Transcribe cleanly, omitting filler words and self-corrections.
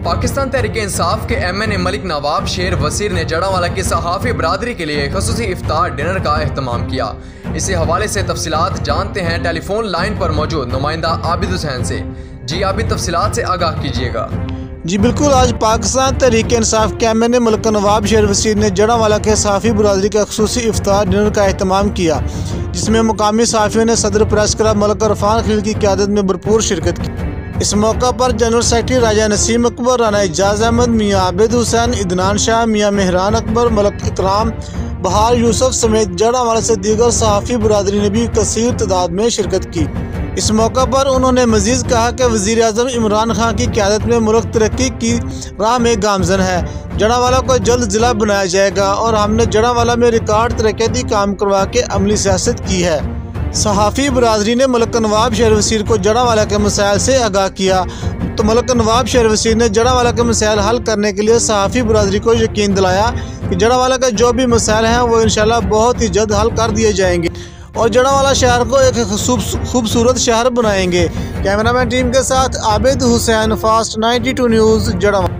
पाकिस्तान तहरीक इंसाफ के MNA मलिक नवाब शेर वसीर ने जड़ावाला की सहाफ़ी बरादरी के लिए खसूसी इफ्तार डिनर का एहतमाम किया। इसी हवाले से तफसीलात जानते हैं टेलीफोन लाइन पर मौजूद नुमाइंदा आबिद हुसैन से। जी आबिद, तफसीलात से आगाह कीजिएगा। जी बिल्कुल, आज पाकिस्तान तहरीक इंसाफ के MNA मलिक नवाब शेर वसीर ने जड़ावाला के सहाफ़ी बरादरी का खसूसी इफ्तार डिनर का एहतमाम किया, जिसमें मुकामी सहाफ़ियों ने सदर प्रेस क्लब मलिक इरफान खलील की क़यादत में भरपूर शिरकत की। इस मौका पर जनरल सेक्रेटरी राजा नसीम अकबर, राना एजाज अहमद, मियाँ आबिद हुसैन, इदनान शाह, मियाँ मेहरान अकबर, मलिक इकराम, बहार यूसुफ समेत जड़ावाला से दीगर सहाफ़ी बरादरी ने भी कसीर तादाद में शिरकत की। इस मौका पर उन्होंने मजीद कहा कि वज़ीर आज़म इमरान खान की क़यादत में मुल्क तरक्की की राह में गामज़न है। जड़ावाला को जल्द ज़िला बनाया जाएगा और हमने जड़ावाला में रिकॉर्ड तरक्याती काम करवा के अमली सियासत की है। सहाफ़ी बरादरी ने मलिक नवाब शेर वसीर को जड़ावाला के मसाइल से आगाह किया, तो मलिक नवाब शेर वसीर ने जड़ावाला के मसाइल हल करने के लिए सहाफ़ी बरादरी को यकीन दिलाया कि जड़ावाला का जो भी मसाइल हैं वो इंशाल्लाह बहुत ही जल्द हल कर दिए जाएंगे और जड़ावाला शहर को एक खूबसूरत शहर बनाएंगे। कैमरामैन टीम के साथ आबिद हुसैन, फास्ट 92 न्यूज़, जड़ावाला।